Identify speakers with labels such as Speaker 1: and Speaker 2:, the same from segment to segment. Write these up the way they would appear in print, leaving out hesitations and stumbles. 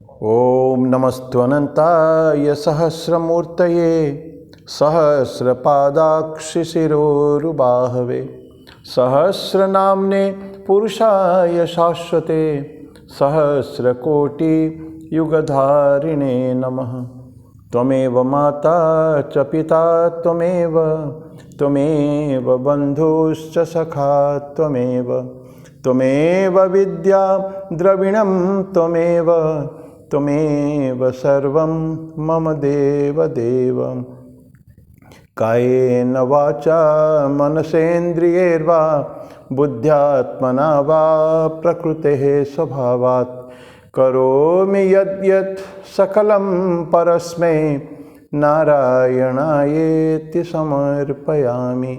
Speaker 1: ओम नमस्त्वनंताय सहस्रमूर्तये सहस्रपादाक्षिशिरोरुबाहवे सहस्रनाम्ने पुरुषाय शाश्वते सहस्रकोटियुगधारिणे नमः। त्वमेव माता च पिता त्वमेव बन्धुश्च सखा त्वमेव विद्या द्रविणं त्वमेव सर्वं मम देवदेव। कायेन वाचा मनसेन्द्रियैर्वा बुद्ध्यात्मना वा प्रकृतेः स्वभावात् करोमि यद्यत् सकलं परस्मै नारायणायेति समर्पयामि।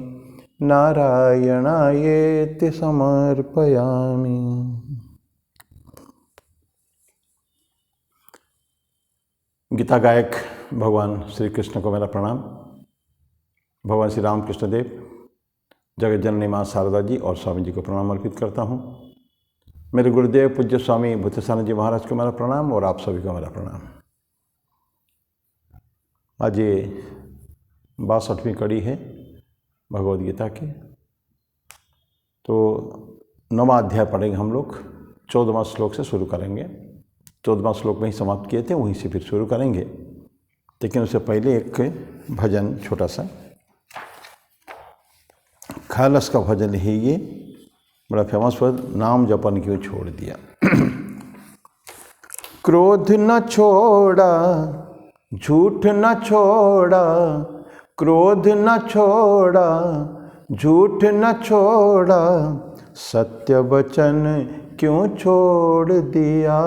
Speaker 1: नारायणायेति समर्पयामि। गीता गायक भगवान श्री कृष्ण को मेरा प्रणाम। भगवान श्री रामकृष्ण देव, जगत जननी माँ शारदा जी और स्वामी जी को प्रणाम अर्पित करता हूँ। मेरे गुरुदेव पूज्य स्वामी बुद्धसानंद जी महाराज को मेरा प्रणाम और आप सभी को मेरा प्रणाम। आज ये 62वीं कड़ी है भगवद गीता की। तो 9वां अध्याय पढ़ेंगे हम लोग। 14वां श्लोक से शुरू करेंगे। 14वां श्लोक में ही समाप्त किए थे, वहीं से फिर शुरू करेंगे। लेकिन उससे पहले एक भजन छोटा सा, खालस का भजन है ये, बड़ा फेमस वर्ड, नाम जपन क्यों छोड़ दिया। क्रोध न छोड़ा, झूठ न छोड़ा, क्रोध न छोड़ा, झूठ न छोड़ा, सत्य वचन क्यों छोड़ दिया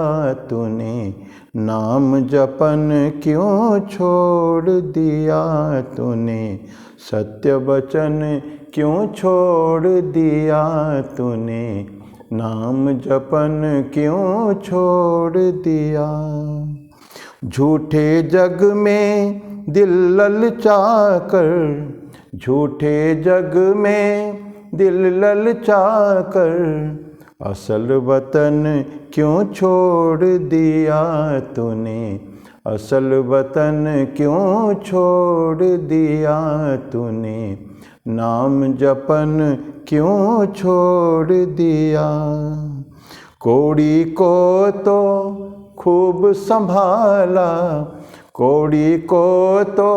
Speaker 1: तूने, नाम जपन क्यों छोड़ दिया तूने, सत्य वचन क्यों छोड़ दिया तूने, नाम जपन क्यों छोड़ दिया। झूठे जग में दिल ललचा कर, झूठे जग में दिल ललचा कर, असल वतन क्यों छोड़ दिया तूने, असल वतन क्यों छोड़ दिया तूने, नाम जपन क्यों छोड़ दिया। कौड़ी को तो खूब संभाला, कौड़ी को तो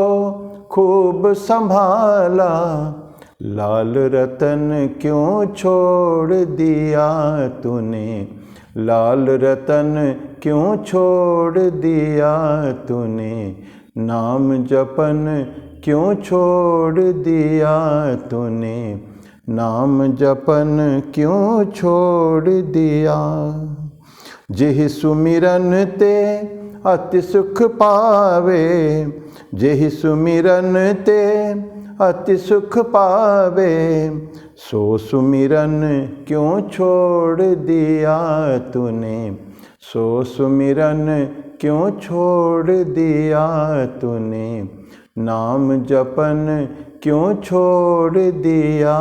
Speaker 1: खूब संभाला, लाल रतन क्यों छोड़ दिया तूने, लाल रतन क्यों छोड़ दिया तूने, नाम जपन क्यों छोड़ दिया तूने, नाम जपन क्यों छोड़ दिया। जेहि सुमिरन ते अति सुख पावे, जेहि सुमिरन ते अति सुख पावे, सो सुमिरन क्यों छोड़ दिया तूने, सो सुमिरन क्यों छोड़ दिया तूने, नाम जपन क्यों छोड़ दिया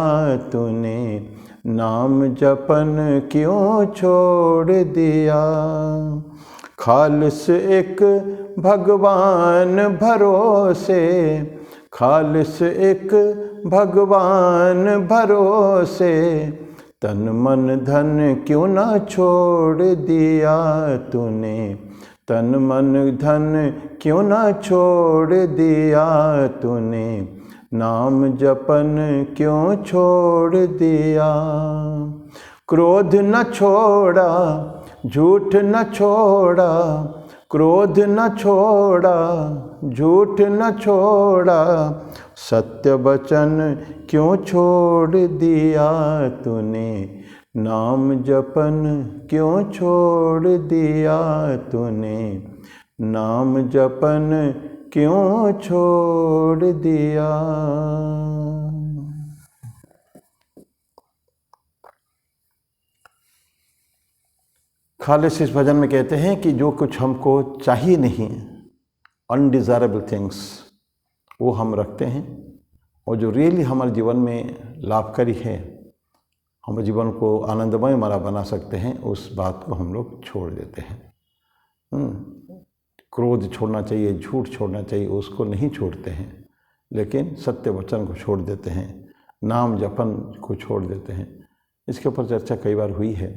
Speaker 1: तूने, नाम जपन क्यों छोड़ दिया। खालिस एक भगवान भरोसे, खालिस एक भगवान भरोसे, तन मन धन क्यों ना छोड़ दिया तूने, तन मन धन क्यों ना छोड़ दिया तूने, नाम जपन क्यों छोड़ दिया। क्रोध न छोड़ा, झूठ न छोड़ा, क्रोध न छोड़ा, झूठ न छोड़ा, सत्य वचन क्यों छोड़ दिया तूने, नाम जपन क्यों छोड़ दिया तूने, नाम जपन क्यों छोड़ दिया। खालिस इस भजन में कहते हैं कि जो कुछ हमको चाहिए नहीं, अनडिज़ायरेबल थिंग्स, वो हम रखते हैं, और जो रियली हमारे जीवन में लाभकारी है, हमारे जीवन को आनंदमय हमारा बना सकते हैं, उस बात को हम लोग छोड़ देते हैं। क्रोध छोड़ना चाहिए, झूठ छोड़ना चाहिए, उसको नहीं छोड़ते हैं, लेकिन सत्य वचन को छोड़ देते हैं, नाम जपन को छोड़ देते हैं। इसके ऊपर चर्चा कई बार हुई है।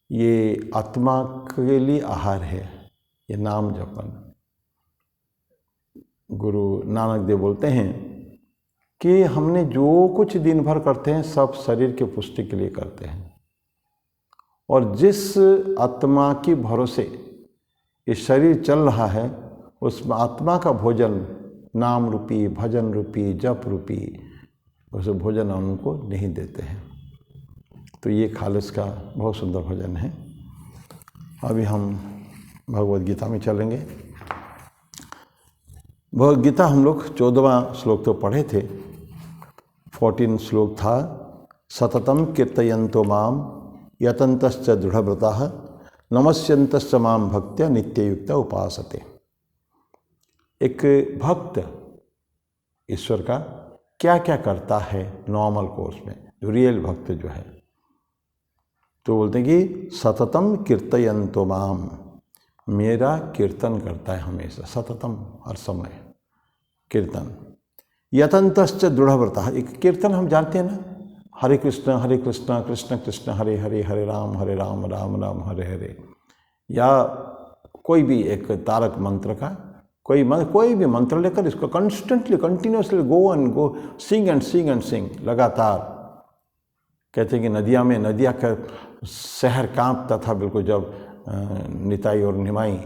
Speaker 1: ये आत्मा के लिए आहार है, ये नाम जपन। गुरु नानक देव बोलते हैं कि हमने जो कुछ दिन भर करते हैं सब शरीर के पुष्टि के लिए करते हैं, और जिस आत्मा की भरोसे ये शरीर चल रहा है उस आत्मा का भोजन नाम रूपी, भजन रूपी, जप रूपी, उस भोजन हम उनको नहीं देते हैं। तो ये खालिस का बहुत सुंदर भजन है। अभी हम भगवद गीता में चलेंगे। भगवद गीता हम लोग 14वां श्लोक तो पढ़े थे। 14 श्लोक था, सततम कीर्तयन्तो माम यतन्तश्च दृढ़व्रताः नमस्यन्तश्च माम भक्त्या नित्ययुक्ता उपासते। एक भक्त ईश्वर का क्या क्या करता है नॉर्मल कोर्स में, जो रियल भक्त जो है, तो बोलते हैं कि सततम कीर्तयन्तो माम, मेरा कीर्तन करता है हमेशा, सततम, हर समय कीर्तन। यतन्तश्च दृढ़व्रतः, एक कीर्तन हम जानते हैं ना, हरे कृष्ण कृष्ण कृष्ण हरे हरे, हरे राम राम राम हरे हरे, या कोई भी एक तारक मंत्र का कोई भी मंत्र लेकर इसको constantly continuously go sing and सिंग लगातार। कहते हैं कि नदिया का शहर कांपता था बिल्कुल जब निताई और निमाई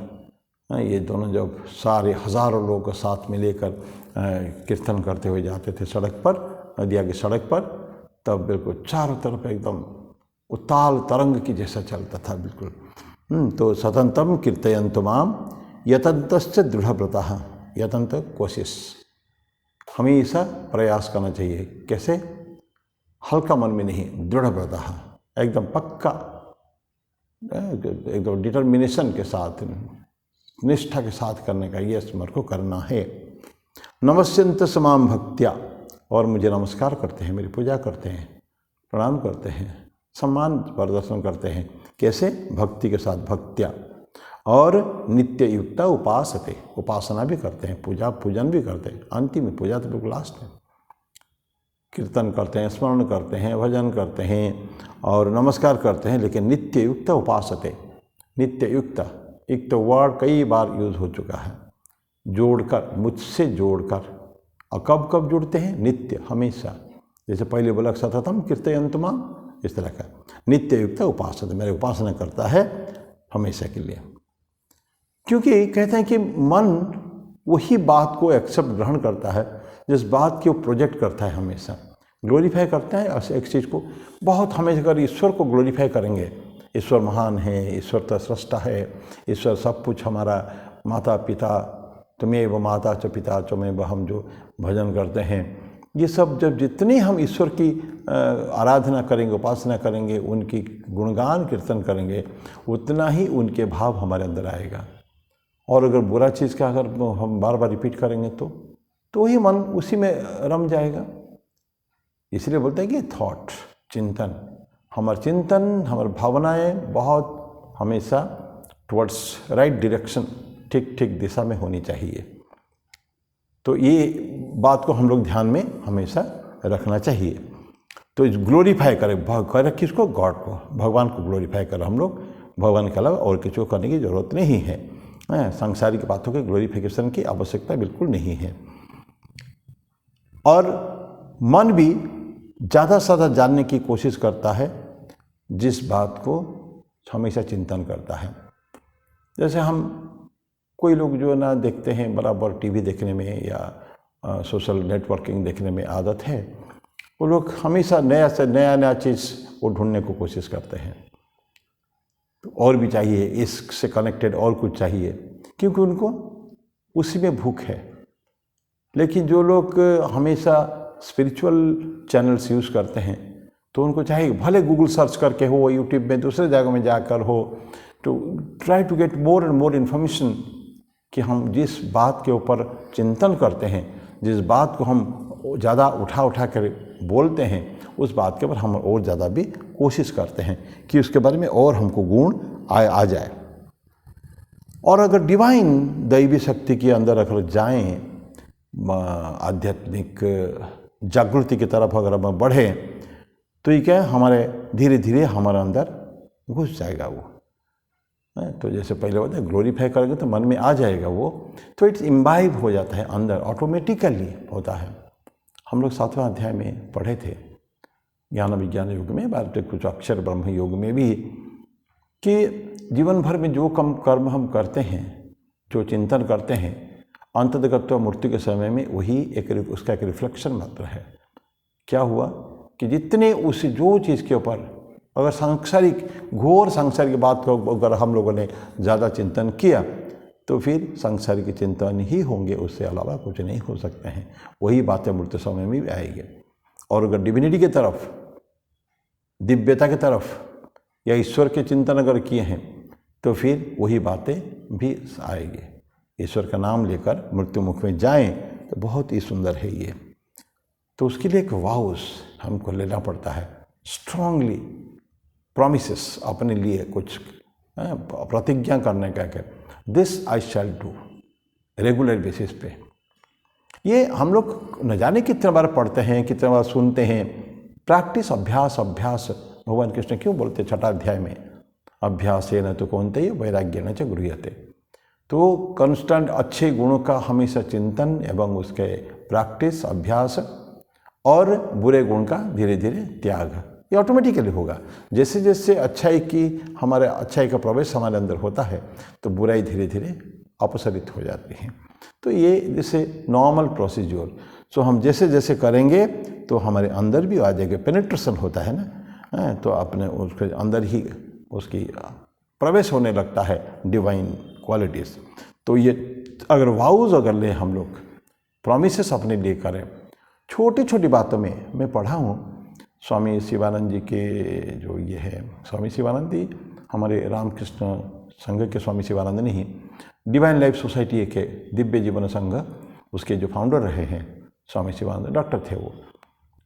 Speaker 1: ये दोनों जब सारे हजारों लोग साथ में लेकर कीर्तन करते हुए जाते थे सड़क पर, नदिया की सड़क पर, तब बिल्कुल चारों तरफ एकदम उताल तरंग की जैसा चलता था बिल्कुल। तो सततम कीर्तयन्तो माम यतन्तश्च दृढ़व्रतः, यतंत कोशिश, हमेशा प्रयास करना चाहिए। कैसे? हल्का मन में नहीं, दृढ़व्रतः, एकदम पक्का, एकदम डिटर्मिनेशन के साथ, निष्ठा के साथ करने का, ये स्मर को करना है। नमस्यन्तश्च माम भक्त्या, और मुझे नमस्कार करते हैं, मेरी पूजा करते हैं, प्रणाम करते हैं, सम्मान प्रदर्शन करते हैं। कैसे? भक्ति के साथ, भक्त्या, और नित्य युक्ता उपासते, उपासना भी करते हैं, पूजन भी करते हैं। अंतिम में पूजा तो बिल्कुल लास्ट है। कीर्तन करते हैं, स्मरण करते हैं, भजन करते हैं और नमस्कार करते हैं, लेकिन नित्य युक्त उपासते, नित्य युक्त, एक तो वर्ड कई बार यूज हो चुका है, जोड़कर, मुझसे जोड़कर। और कब कब जुड़ते हैं? नित्य, हमेशा। जैसे पहले बोला सततम कीर्तयन्तो माम, इस तरह का नित्य युक्त उपासते, मेरे उपासना करता है हमेशा के लिए। क्योंकि कहते हैं कि मन वही बात को एक्सेप्ट, ग्रहण करता है जिस बात की वो प्रोजेक्ट करता है, हमेशा ग्लोरीफाई करता है एक चीज़ को बहुत। हमेशा अगर ईश्वर को ग्लोरीफाई करेंगे, ईश्वर महान है, ईश्वर तो सृष्टा है, ईश्वर सब कुछ, हमारा माता पिता, तुम्हें माता च पिता चमेव, हम जो भजन करते हैं, ये सब जब जितनी हम ईश्वर की आराधना करेंगे, उपासना करेंगे, उनकी गुणगान कीर्तन करेंगे, उतना ही उनके भाव हमारे अंदर आएगा। और अगर बुरा चीज़ का अगर हम बार बार रिपीट करेंगे तो ही मन उसी में रम जाएगा। इसलिए बोलते हैं कि थॉट, चिंतन, हमारी भावनाएं बहुत हमेशा टुवर्ड्स राइट डायरेक्शन, ठीक दिशा में होनी चाहिए। तो ये बात को हम लोग ध्यान में हमेशा रखना चाहिए। तो ग्लोरीफाई करें किसको? गॉड को, भगवान को ग्लोरीफाई करें हम लोग। भगवान के अलावा और किसी को करने की जरूरत नहीं है। सांसारिक बातों के ग्लोरीफिकेशन की आवश्यकता बिल्कुल नहीं है। और मन भी ज़्यादा से ज़्यादा जानने की कोशिश करता है जिस बात को हमेशा चिंतन करता है। जैसे हम कोई लोग जो ना देखते हैं बराबर टीवी देखने में या सोशल नेटवर्किंग देखने में आदत है, वो लोग हमेशा नया से नया चीज़ वो ढूंढने को कोशिश करते हैं। और भी चाहिए, इससे कनेक्टेड और कुछ चाहिए, क्योंकि उनको उसी में भूख है। लेकिन जो लोग हमेशा स्पिरिचुअल चैनल्स यूज़ करते हैं, तो उनको चाहिए भले गूगल सर्च करके हो, यूट्यूब में, दूसरे जगह में जाकर हो, to try to get more and more information, कि हम जिस बात के ऊपर चिंतन करते हैं, जिस बात को हम ज़्यादा उठा कर बोलते हैं, उस बात के ऊपर हम और ज़्यादा भी कोशिश करते हैं कि उसके बारे में और हमको गुण आ जाए। और अगर डिवाइन दैवी शक्ति के अंदर अगर जाएं, आध्यात्मिक जागृति की तरफ अगर हम बढ़े, तो ये क्या है, हमारे धीरे धीरे हमारे अंदर घुस जाएगा वो। तो जैसे पहले होता है ग्लोरीफाई करेंगे तो मन में आ जाएगा वो, तो इट्स इम्बाइब हो जाता है अंदर, ऑटोमेटिकली होता है। हम लोग 7वां अध्याय में पढ़े थे ज्ञान विज्ञान युग में, भारतीय कुछ अक्षर ब्रह्म योग में भी, कि जीवन भर में जो कम कर्म हम करते हैं, जो चिंतन करते हैं, अंततः मृत्यु के समय में वही उसका एक रिफ्लेक्शन मात्र है। क्या हुआ कि जितने उस जो चीज़ के ऊपर अगर सांसारिक घोर सांसारिक बात को अगर हम लोगों ने ज़्यादा चिंतन किया, तो फिर सांसारिक चिंतन ही होंगे, उससे अलावा कुछ नहीं हो सकते हैं। वही बातें मृत्यु समय में भी आएगी। और अगर डिविनिटी की तरफ, दिव्यता की तरफ या ईश्वर के चिंतन अगर किए हैं, तो फिर वही बातें भी आएगी। ईश्वर का नाम लेकर मृत्यु मुख में जाएं तो बहुत ही सुंदर है ये। तो उसके लिए एक वाउस हमको लेना पड़ता है, स्ट्रांगली प्रॉमिसेस अपने लिए कुछ प्रतिज्ञा करने का, this I shall do, regular basis पे। ये हम लोग न जाने कितने बार पढ़ते हैं, कितने बार सुनते हैं। प्रैक्टिस, अभ्यास, अभ्यास, भगवान कृष्ण क्यों बोलते 6 अध्याय में, अभ्यासेन तु कौन्तेय वैराग्येन च गृह्यते। तो कंस्टेंट अच्छे गुणों का हमेशा चिंतन एवं उसके प्रैक्टिस, अभ्यास, और बुरे गुण का धीरे धीरे त्याग, ये ऑटोमेटिकली होगा। जैसे जैसे अच्छाई का प्रवेश हमारे अंदर होता है, तो बुराई धीरे धीरे अपसरित हो जाती है। तो ये जैसे नॉर्मल प्रोसीजर, सो हम जैसे जैसे करेंगे तो हमारे अंदर भी आ जाएगा, पेनिट्रेशन होता है ना, तो अपने उसके अंदर ही उसकी प्रवेश होने लगता है डिवाइन क्वालिटीज़। तो ये अगर वाउज अगर ले हम लोग, प्रॉमिसेस अपने लिए करें, छोटी छोटी बातों में मैं पढ़ा हूँ स्वामी शिवानंद जी के, जो ये है स्वामी शिवानंद जी हमारे रामकृष्ण संघ के स्वामी शिवानंद नहीं, डिवाइन लाइफ सोसाइटी के दिव्य जीवन संघ उसके जो फाउंडर रहे हैं स्वामी शिवानंद, डॉक्टर थे वो।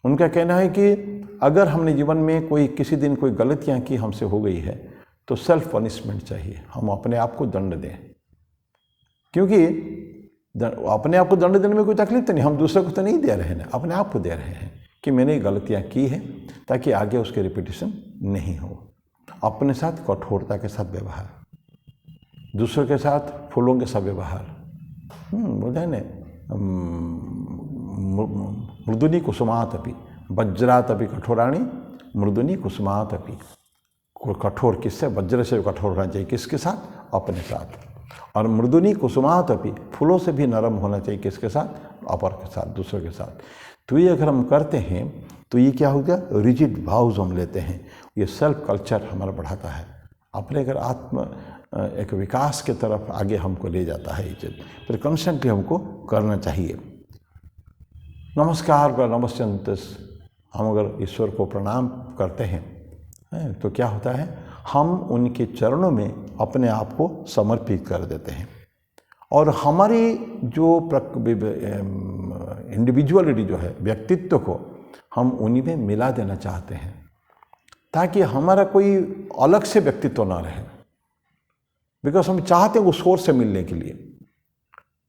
Speaker 1: उनका कहना है कि अगर हमने जीवन में किसी दिन कोई गलतियाँ की हमसे हो गई है, तो सेल्फ पनिशमेंट चाहिए, हम अपने आप को दंड दें। क्योंकि अपने आप को दंड देने में कोई तकलीफ तो नहीं, हम दूसरे को तो नहीं दे रहे हैं, अपने आप को दे रहे हैं कि मैंने गलतियाँ की हैं, ताकि आगे उसके रिपीटिशन नहीं हो। अपने साथ कठोरता के साथ व्यवहार, दूसरों के साथ फूलों के साथ व्यवहार, बोलते हैं ना, मृदुनी कुसुमात अपि वज्रात अपि कठोराणी मृदुनी कुसुमात अपि। कठोर किससे? वज्र से कठोर होना चाहिए, किसके साथ? अपने साथ। और मृदुनी कुसुमात अपि, फूलों से भी नरम होना चाहिए, किसके साथ? अपर के साथ, दूसरों के साथ। तो ये अगर हम करते हैं तो ये क्या हो गया, रिजिड भाव्स हम लेते हैं, ये सेल्फ कल्चर हमारा बढ़ाता है, अपने अगर आत्म एक विकास के तरफ आगे हमको ले जाता है ये चीज़। फिर कॉन्स्टेंटली हमको करना चाहिए। नमस्कार का नमस्ते, हम अगर ईश्वर को प्रणाम करते हैं तो क्या होता है, हम उनके चरणों में अपने आप को समर्पित कर देते हैं। और हमारी जो इंडिविजुअलिटी जो है, व्यक्तित्व को हम उन्हीं में मिला देना चाहते हैं, ताकि हमारा कोई अलग से व्यक्तित्व ना रहे। बिकॉज हम चाहते हैं उस सोर्स से मिलने के लिए।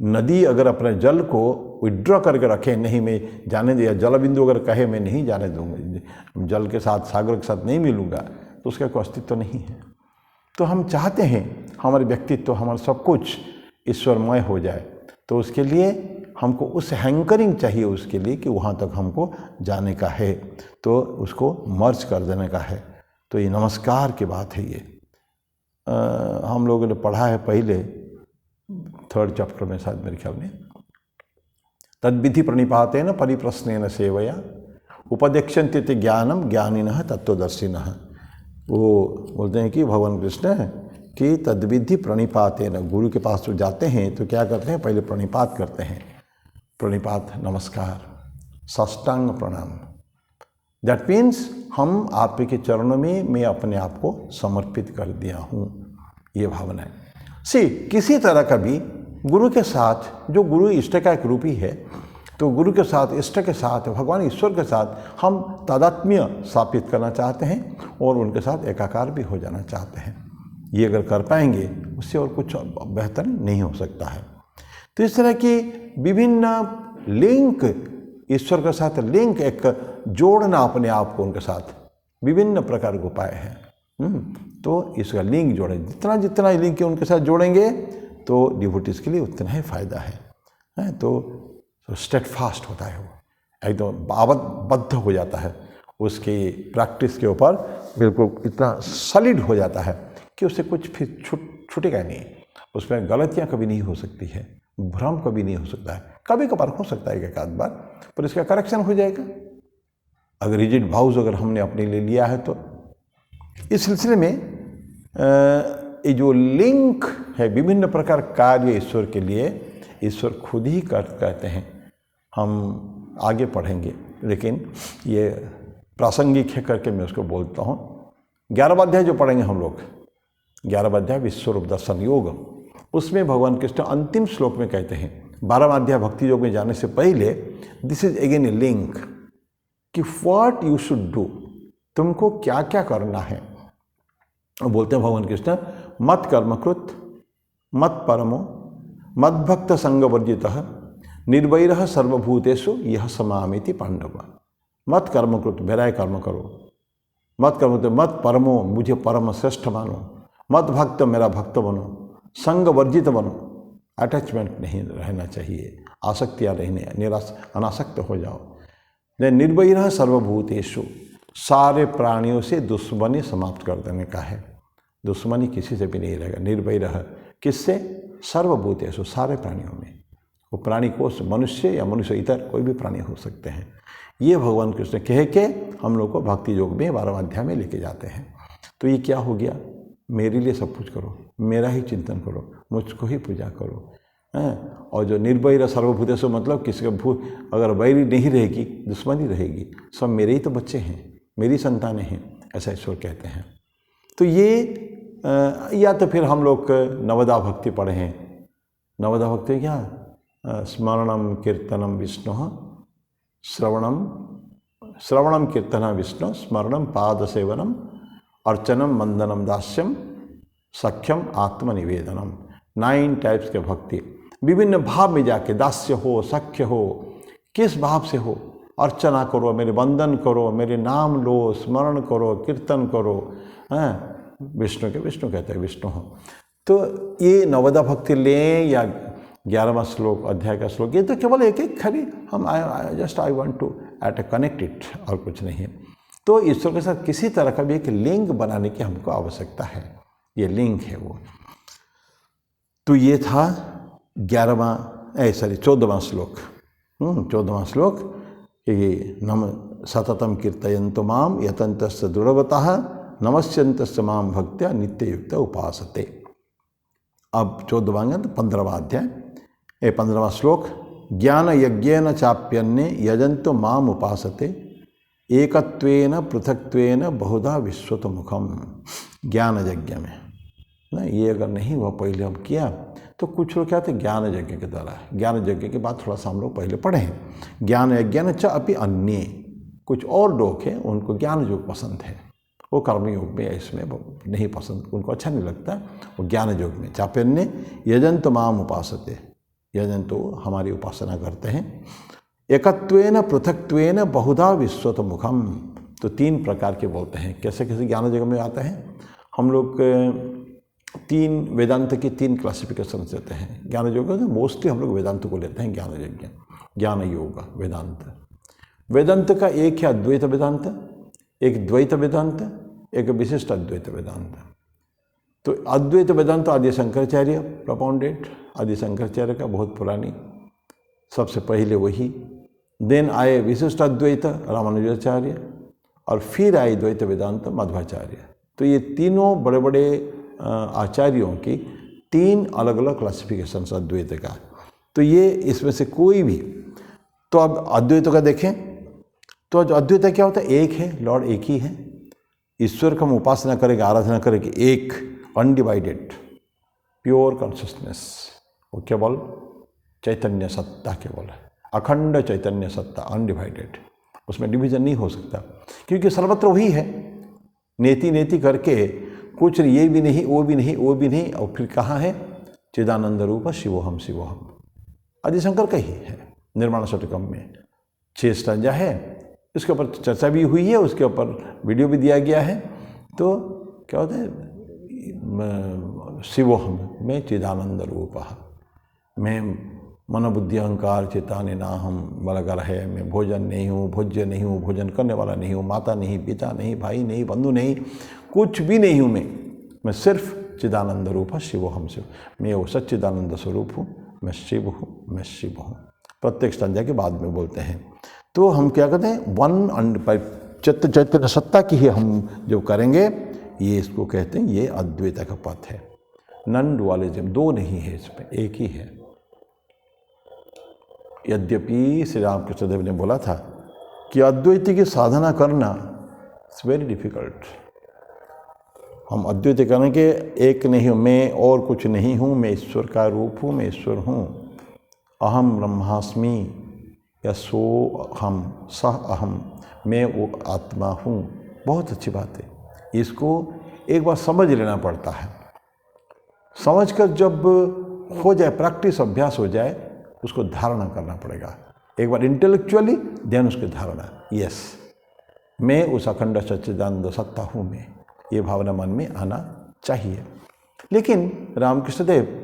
Speaker 1: नदी अगर अपने जल को विड्रॉ करके रखे, नहीं मैं जाने दिया, जल बिंदु अगर कहे मैं नहीं जाने दूंगा, जल के साथ सागर के साथ नहीं मिलूंगा, तो उसका कोई अस्तित्व नहीं है। तो हम चाहते हैं हमारे व्यक्तित्व, हमारा सब कुछ ईश्वरमय हो जाए। तो उसके लिए हमको उस हैंकरिंग चाहिए, उसके लिए कि वहाँ तक हमको जाने का है, तो उसको मर्ज कर देने का है। तो ये नमस्कार की बात है। ये हम लोगों ने पढ़ा है पहले 3rd चैप्टर में, शायद मेरे ख्याल में, तद्विधि प्रणिपातेन परिप्रश्नेन सेवया उपदेक्षन्ति ज्ञानम ज्ञानिनः तत्वदर्शिनः। वो बोलते हैं कि भगवान कृष्ण कि तद्विधि प्रणिपातेन, गुरु के पास जो जाते हैं तो क्या करते हैं, पहले प्रणिपात करते हैं। प्रणिपात नमस्कार, साष्टांग प्रणाम। दैट मीन्स हम आपके चरणों में मैं अपने आप को समर्पित कर दिया हूँ, ये भावना है। किसी तरह का भी गुरु के साथ, जो गुरु इष्ट का एक रूप ही है, तो गुरु के साथ, इष्ट के साथ, भगवान ईश्वर के साथ हम तादात्म्य स्थापित करना चाहते हैं और उनके साथ एकाकार भी हो जाना चाहते हैं। ये अगर कर पाएंगे उससे और कुछ बेहतर नहीं हो सकता है। तो इस तरह की विभिन्न लिंक, ईश्वर के साथ लिंक, एक जोड़ना अपने आप को उनके साथ, विभिन्न प्रकार के उपाय हैं। तो इसका लिंक जोड़ें, जितना जितना लिंक उनके साथ जोड़ेंगे तो डिवोटीज के लिए उतना ही फायदा है। तो स्टेडफास्ट होता है, वो एकदम बद्ध हो जाता है, उसकी प्रैक्टिस के ऊपर बिल्कुल इतना सॉलिड हो जाता है कि उससे कुछ फिर छूटेगा नहीं, उसमें गलतियाँ कभी नहीं हो सकती है, भ्रम कभी नहीं हो सकता है। कभी कभार हो सकता है एक आध बार, पर इसका करेक्शन हो जाएगा अगर रिजिड भाव्स अगर हमने अपने लिए लिया है तो। इस सिलसिले में ये जो लिंक है, विभिन्न प्रकार कार्य ईश्वर के लिए ईश्वर खुद ही कहते हैं। हम आगे पढ़ेंगे, लेकिन ये प्रासंगिक है करके मैं उसको बोलता हूँ। 11वां अध्याय जो पढ़ेंगे हम लोग, 11वां अध्याय विश्वरूप दर्शन योग, उसमें भगवान कृष्ण अंतिम श्लोक में कहते हैं, 12वां अध्याय भक्ति योग में जाने से पहले, this is again A link कि व्हाट यू शुड डू, तुमको क्या क्या करना है। बोलते हैं भगवान कृष्ण, मत कर्मकृत मत परमो मत भक्त संग वर्जितः निर्वैरः सर्वभूतेषु यह समामिति पांडव। मत कर्मकृत, मेरा कर्म करो, मत कर्मकृत मत परमो, मुझे परम श्रेष्ठ मानो, मत भक्त, मेरा भक्त बनो, संग वर्जित बनो, अटैचमेंट नहीं रहना चाहिए, आसक्तियाँ रहने, निराश अनासक्त हो जाओ। निर्वैरः सर्वभूतेषु, सारे प्राणियों से दुश्मनी समाप्त कर देने का है, दुश्मनी किसी से भी नहीं रहेगा। निर्वैरः किससे? सर्वभूतेषु, सारे प्राणियों में। वो प्राणी कोष मनुष्य या मनुष्य इतर कोई भी प्राणी हो सकते हैं। ये भगवान कृष्ण कह के हम लोग को भक्ति योग में 12वां अध्याय में लेके जाते हैं। तो ये क्या हो गया, मेरे लिए सब कुछ करो, मेरा ही चिंतन करो, मुझको ही पूजा करो। और जो निर्वैर सर्वभूतेषु मतलब किसी का अगर वैरी नहीं रहेगी, दुश्मनी रहेगी, सब मेरे ही तो बच्चे हैं, मेरी संतानें हैं, ऐसा ईश्वर कहते हैं। तो ये या तो फिर हम लोग नवदा भक्ति पढ़े हैं। नवदा भक्ति क्या? स्मरणम कीर्तनम विष्णु, श्रवणम कीर्तन विष्णु, स्मरणम पाद सेवनम, अर्चनम मंदनम दास्यम, सख्यम आत्मनिवेदनम। 9 टाइप्स के भक्ति, विभिन्न भाव में जाके, दास्य हो, सख्य हो, किस भाव से हो, अर्चना करो, मेरे वंदन करो, मेरे नाम लो, स्मरण करो, कीर्तन करो। विष्णु के, विष्णु कहते हैं, विष्णु हो। तो ये नवदा भक्ति लें या 11वां श्लोक अध्याय का श्लोक, ये तो केवल एक एक खाली हम I want to connect it, और कुछ नहीं है। तो ईश्वर के साथ किसी तरह का भी एक लिंक बनाने की हमको आवश्यकता है, ये लिंक है वो। तो ये था 14वां श्लोक। 14वां श्लोक, ये नम सततम कीर्तयन्तु माम यतन्तस्य दृढ़वतः नमस्यन्तस्य माम भक्त्या नित्ययुक्त उपासते। अब 15वां अध्याय, 15वां श्लोक, ज्ञान यज्ञेन चाप्यन्ने यजन्तु माम उपासते एकत्वेन पृथक्त्वेन बहुधा विश्वतमुखम। ज्ञान यज्ञ में ना, ये अगर नहीं हुआ पहले हम किया तो कुछ लोग क्या थे, ज्ञान यज्ञ के द्वारा। ज्ञान यज्ञ के बाद थोड़ा सा हम लोग पहले पढ़े हैं, ज्ञान यज्ञ च अपि अन्ये, कुछ और लोग हैं उनको ज्ञान योग पसंद है, वो कर्म योग में इसमें नहीं पसंद, उनको अच्छा नहीं लगता, वो ज्ञान योग में। चाप्यन्ने यजन्तु माम उपासते, यजन्तु हमारी उपासना करते हैं। एकत्वेन पृथक्त्वेन बहुधा विश्वतमुखम, तो 3 प्रकार के बोलते हैं। कैसे कैसे ज्ञान योग में आते हैं, हम लोग 3 वेदांत की 3 क्लासिफिकेशन देते हैं। ज्ञान योग में मोस्टली हम लोग वेदांत को लेते हैं, ज्ञान यज्ञ, ज्ञान योग, वेदांत। वेदांत का एक है अद्वैत वेदांत, एक द्वैत वेदांत, एक विशिष्ट अद्वैत वेदांत। तो अद्वैत वेदांत आदि शंकराचार्य प्रपोनेंट, आदि शंकराचार्य का बहुत पुरानी, सबसे पहले वही। देन आए विशिष्ट अद्वैत रामानुजाचार्य, और फिर आए द्वैत वेदांत मध्वाचार्य। तो ये तीनों बड़े बड़े आचार्यों की 3 अलग अलग क्लासिफिकेशन अद्वैत का। तो ये इसमें से कोई भी, तो अब अद्वैत का देखें तो अद्वैत क्या होता है, एक है, लॉर्ड एक ही है, ईश्वर का हम उपासना करेंगे, आराधना करेंगे, एक अनडिवाइडेड प्योर कॉन्शियसनेस, वो केवल चैतन्य सत्ता, केवल अखंड चैतन्य सत्ता, अनडिवाइडेड, उसमें डिवीजन नहीं हो सकता, क्योंकि सर्वत्र वही है। नेति नेति करके कुछ ये भी नहीं, वो भी नहीं, वो भी नहीं, और फिर कहाँ है? चिदानंद रूप शिवोहम शिवोहम। आदिशंकर का ही है निर्माण षटकम में 6 स्टैंजा है, इसके ऊपर चर्चा भी हुई है, उसके ऊपर वीडियो भी दिया गया है। तो क्या होता है? शिवोहम में चिदानंद रूप, मैं मनोबुद्धि अहंकार चेताने ना हम बलगर है, मैं भोजन नहीं हूँ, भोज्य नहीं हूँ, भोजन करने वाला नहीं हूँ, माता नहीं, पिता नहीं, भाई नहीं, बंधु नहीं, कुछ भी नहीं हूँ मैं सिर्फ चिदानंद रूप शिवोहम शिव, मैं वो सच्चिदानंद स्वरूप हूँ, मैं शिव हूँ, मैं शिव हूँ। प्रत्येक स्टंजा के बाद में बोलते हैं। तो हम क्या कहते हैं? वन अंड चैतन्य सत्ता की ही हम जो करेंगे, ये इसको कहते हैं, ये अद्वैत का पथ है। नॉन डुअलिज्म, दो नहीं है इसमें, एक ही है। यद्यपि श्री रामकृष्ण देव ने बोला था कि अद्वैत की साधना करना इट्स वेरी डिफिकल्ट। हम अद्वैत करने के एक नहीं हूँ, मैं और कुछ नहीं हूँ, मैं ईश्वर का रूप हूँ, मैं ईश्वर हूँ, अहम ब्रह्मास्मि या सो अहम सह अहम, मैं वो आत्मा हूँ। बहुत अच्छी बात है, इसको एक बार समझ लेना पड़ता है। समझकर जब हो जाए, प्रैक्टिस अभ्यास हो जाए, उसको धारणा करना पड़ेगा। एक बार इंटेलेक्चुअली, देन उसकी धारणा, यस मैं उस अखंड सच्चिदानंद सत्ता हूँ, मैं, ये भावना मन में आना चाहिए। लेकिन रामकृष्ण देव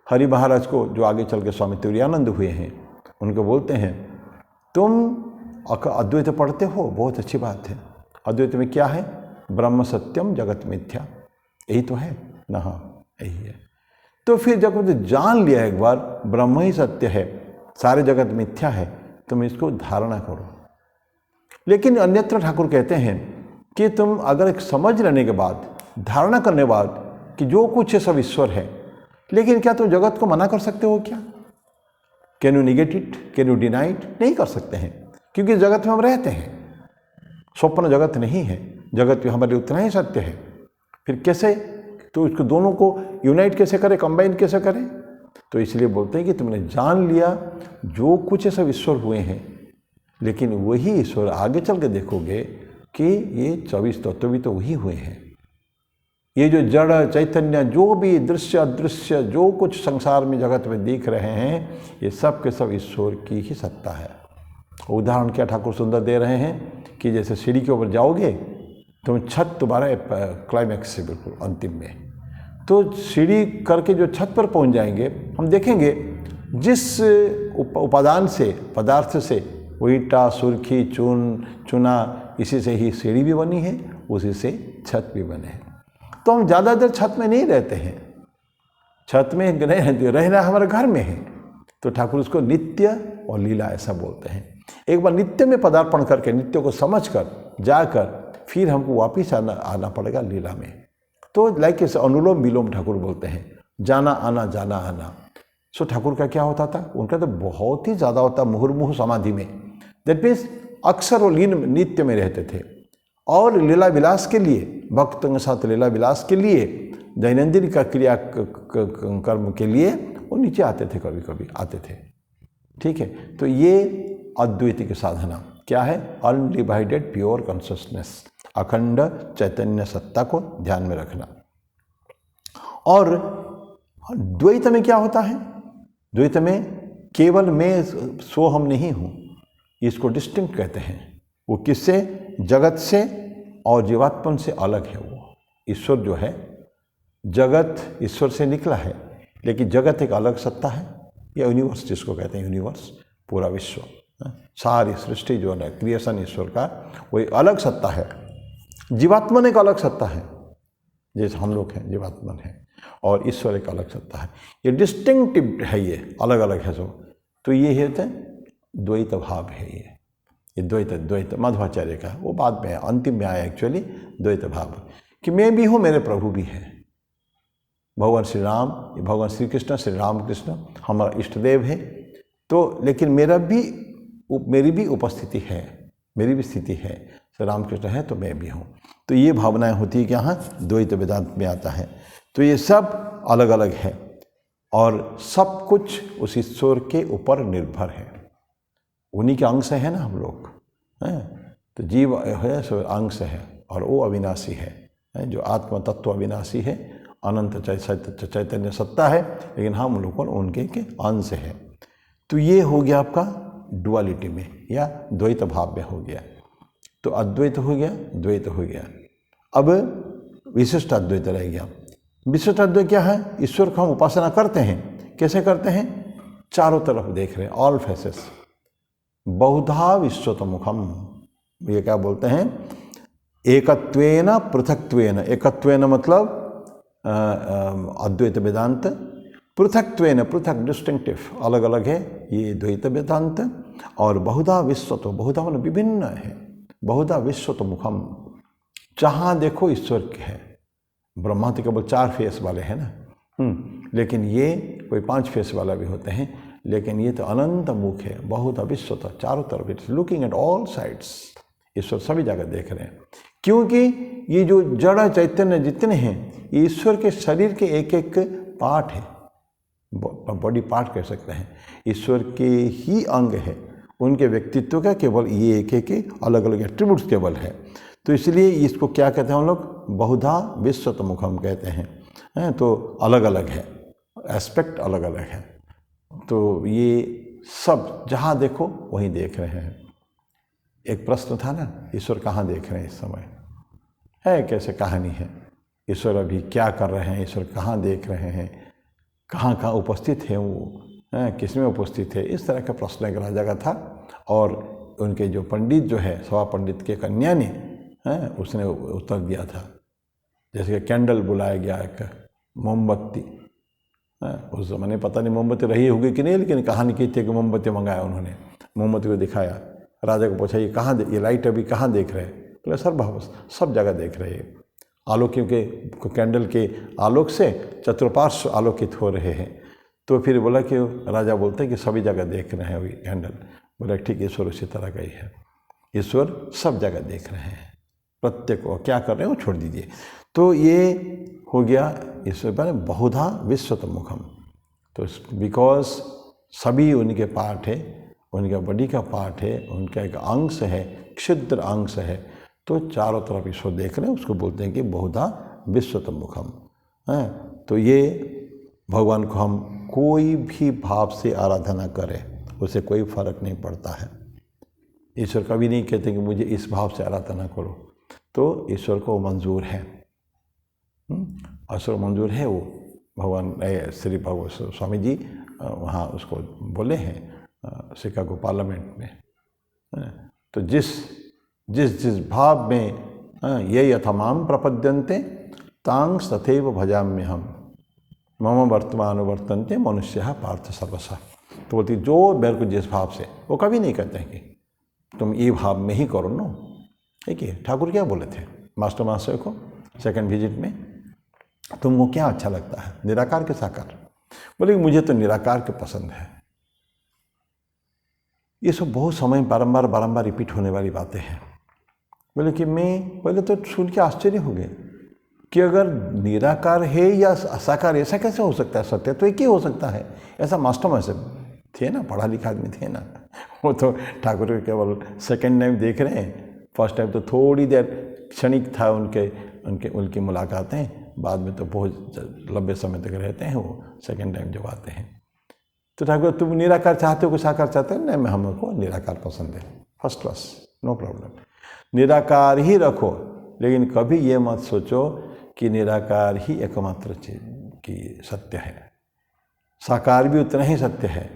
Speaker 1: हरि महाराज को, जो आगे चल के स्वामी तुरानंद हुए हैं, उनको बोलते हैं, तुम अद्वैत पढ़ते हो, बहुत अच्छी बात है। अद्वैत में क्या है? ब्रह्म सत्यम जगत मिथ्या, यही तो है ना? हाँ, यही है। तो फिर जब मुझे जान लिया एक बार ब्रह्म ही सत्य है, सारे जगत मिथ्या है, तुम इसको धारणा करो। लेकिन अन्यत्र ठाकुर कहते हैं कि तुम अगर एक समझ लेने के बाद, धारणा करने के बाद कि जो कुछ है सब ईश्वर है, लेकिन क्या तुम जगत को मना कर सकते हो क्या? Can you negate it? Can you deny it? नहीं कर सकते हैं, क्योंकि जगत में हम रहते हैं। स्वप्न जगत नहीं है, जगत में हमारे उतना ही सत्य है। फिर कैसे? तो इसको दोनों को यूनाइट कैसे करें, कंबाइन कैसे करें? तो इसलिए बोलते हैं कि तुमने जान लिया जो कुछ है सब ईश्वर हुए हैं, लेकिन वही ईश्वर आगे चल के देखोगे कि ये 24 तत्व भी तो वही हुए हैं। ये जो जड़ चैतन्य, जो भी दृश्य अदृश्य, जो कुछ संसार में जगत में दिख रहे हैं, ये सब के सब ईश्वर की ही सत्ता है। उदाहरण क्या ठाकुर सुंदर दे रहे हैं कि जैसे सीढ़ी के ऊपर जाओगे, तुम छत तुम्हारा क्लाइमैक्स से बिल्कुल अंतिम में, तो सीढ़ी करके जो छत पर पहुंच जाएंगे, हम देखेंगे जिस उपादान से, पदार्थ से, वो ईंटा, सुर्खी, चूना, इसी से ही सीढ़ी भी बनी है, उसी से छत भी बने हैं। तो हम ज़्यादा देर छत में नहीं रहते हैं, छत में रहना हमारे घर में है। तो ठाकुर उसको नित्य और लीला ऐसा बोलते हैं। एक बार नित्य में पदार्पण करके, नित्य को समझकर जाकर, फिर हमको वापिस आना पड़ेगा लीला में। तो लाइक इस अनुलोम विलोम ठाकुर बोलते हैं, जाना आना जाना आना। सो ठाकुर का क्या होता था? उनका तो बहुत ही ज़्यादा होता, मुहुर्मुहु समाधि में। दैट मीन्स अक्सर वो लीन नित्य में रहते थे, और लीला विलास के लिए, भक्तों के साथ लीला विलास के लिए, दैनंदिन का क्रिया कर्म के लिए वो नीचे आते थे, कभी कभी आते थे। ठीक है, तो ये अद्वैत की साधना क्या है? अनडिवाइडेड प्योर कॉन्शसनेस, अखंड चैतन्य सत्ता को ध्यान में रखना। और द्वैत में क्या होता है? द्वैत में केवल मैं सो हम नहीं हूँ, इसको डिस्टिंक्ट कहते हैं। वो किससे? जगत से और जीवात्मन से अलग है। वो ईश्वर जो है, जगत ईश्वर से निकला है, लेकिन जगत एक अलग सत्ता है। या यूनिवर्स जिसको कहते हैं, यूनिवर्स पूरा विश्व, सारी सृष्टि जो है, क्रिएशन ईश्वर का, वो एक अलग सत्ता है। जीवात्मन एक अलग सत्ता है, जैसे हम लोग हैं जीवात्मन है, और ईश्वर एक अलग सत्ता है। ये डिस्टिंक्टिव है, ये अलग अलग है सब। तो ये है द्वैत भाव है। ये द्वैत मध्वाचार्य का, वो बाद में अंतिम में आया एक्चुअली, द्वैत भाव कि मैं भी हूँ, मेरे प्रभु भी है। भगवान श्री राम, भगवान श्री कृष्ण, श्री राम कृष्ण हमारा इष्ट देव है। तो लेकिन मेरी भी उपस्थिति है, मेरी भी स्थिति है। श्री रामकृष्ण है तो मैं भी हूँ। तो ये भावनाएं होती है कि यहाँ द्वैत वेदांत में आता है। तो ये सब अलग अलग है, और सब कुछ उस ईश्वर के ऊपर निर्भर है। उन्हीं के अंश है ना हम लोग, हैं? तो जीव है सो अंश है, और वो अविनाशी है। जो आत्म तत्व अविनाशी है, अनंत चैतन्य सत्ता है, लेकिन हम लोगों उनके के अंश है। तो ये हो गया आपका डुअलिटी में या द्वैत भाव में हो गया। तो अद्वैत हो गया, द्वैत हो गया। अब विशिष्ट अद्वैत रह गया। विशिष्ट अद्वैत क्या है? ईश्वर को हम उपासना करते हैं। कैसे करते हैं? चारों तरफ देख रहे हैं, ऑल फेसेस। बहुधा विश्वतमुखम, ये क्या बोलते हैं? एकत्वेन पृथक्त्वेन। एकत्वेन मतलब अद्वैत वेदांत, पृथक्त्वेन पृथक डिस्टिंक्टिव अलग अलग है, ये द्वैत वेदांत। और बहुधा विश्वतो, बहुधा मतलब विभिन्न है, बहुधा विश्वतमुखम, जहाँ देखो ईश्वर है। ब्रह्मा तो केवल 4 फेस वाले हैं ना, लेकिन ये कोई 5 फेस वाला भी होते हैं, लेकिन ये तो अनंत मुख है, बहुत अविश्वत, चारों तरफ it's looking at all sides. ईश्वर सभी जगह देख रहे हैं, क्योंकि ये जो जड़ चैतन्य जितने हैं, ईश्वर के शरीर के एक एक पार्ट है, बॉडी पार्ट कह सकते हैं, ईश्वर के ही अंग है। उनके व्यक्तित्व का केवल ये एक एक अलग अलग एट्रीब्यूट्स केवल है। तो इसलिए इसको क्या कहते हैं हम लोग? बहुधा विश्वतमुखम कहते हैं। तो अलग अलग है, एस्पेक्ट अलग अलग है। तो ये सब जहाँ देखो वहीं देख रहे हैं। एक प्रश्न था ना, ईश्वर कहाँ देख रहे हैं इस समय? है कैसे कहानी है, ईश्वर अभी क्या कर रहे हैं, ईश्वर कहाँ देख रहे हैं, कहाँ कहाँ उपस्थित है वो, किस में उपस्थित है? इस तरह का प्रश्न एक राजा का था। और उनके जो पंडित जो है, सभा पंडित के कन्या ने उसने उत्तर दिया था। जैसे कि कैंडल बुलाया गया, एक मोमबत्ती, उस ज़माने पता नहीं मोमबत्ती रही होगी कि नहीं, लेकिन कहानी की थी कि मोमबत्ती मंगाया उन्होंने, मोमबत्ती को दिखाया, राजा को पूछा ये कहाँ, ये लाइट अभी कहाँ देख रहे हैं? बोले सर बस सब जगह देख रहे हैं। आलोक, क्योंकि कैंडल के आलोक से चतुर्पार्श्व आलोकित हो रहे हैं। तो फिर बोला कि राजा बोलते हैं कि सभी जगह देख रहे हैं वही कैंडल। बोला ठीक, ईश्वर उसी तरह का ही है, ईश्वर सब जगह देख रहे हैं, प्रत्येक को क्या कर रहे हैं वो छोड़ दीजिए। तो ये हो गया ईश्वर पर बहुधा विश्वतमुखम। तो बिकॉज सभी उनके पार्ट है, उनका बॉडी का पार्ट है, उनका एक अंश है, क्षुद्र अंश है, तो चारों तरफ ईश्वर देख रहे हैं, उसको बोलते हैं कि बहुधा विश्वतमुखम। तो ये भगवान को हम कोई भी भाव से आराधना करें, उससे कोई फर्क नहीं पड़ता है। ईश्वर कभी नहीं कहते कि मुझे इस भाव से आराधना करो, तो ईश्वर को मंजूर है, ईश्वर मंजूर है। वो भगवान श्री भगवत स्वामी जी वहाँ उसको बोले हैं शिकागो पार्लियामेंट में। तो जिस जिस जिस भाव में ये यथामाम प्रपद्यन्ते तांग तथैव भजाम्य हम मम वर्तमान वर्तन्ते मनुष्य पार्थ सर्वसा। तो बोलती जो मेरे को जिस भाव से, वो कभी नहीं कहते हैं कि तुम ये भाव में ही करो नो। ठीक है, ठाकुर क्या बोले थे मास्टर महाशय को सेकंड विजिट में, तुमको क्या अच्छा लगता है, निराकार के साकार? बोले मुझे तो निराकार के पसंद है। ये सब बहुत समय बारंबार रिपीट होने वाली बातें हैं। बोले कि मैं पहले तो सुन के आश्चर्य हो गए कि अगर निराकार है या साकार, ऐसा कैसे हो सकता है? सत्य तो एक ही हो सकता है। ऐसा मास्टर मास्टर थे ना, पढ़ा लिखा आदमी थे ना, वो तो ठाकुर को केवल सेकंड टाइम देख रहे हैं, फर्स्ट टाइम तो थोड़ी देर क्षणिक था उनकी मुलाकातें, बाद में तो बहुत लंबे समय तक रहते हैं वो सेकंड टाइम जब आते हैं। तो ठाकुर तुम निराकार चाहते हो कि साकार चाहते हो? नहीं, मैं हमको निराकार पसंद है, फर्स्ट क्लास, नो प्रॉब्लम, निराकार ही रखो। लेकिन कभी ये मत सोचो कि निराकार ही एकमात्र चीज की सत्य है, साकार भी उतना ही सत्य है।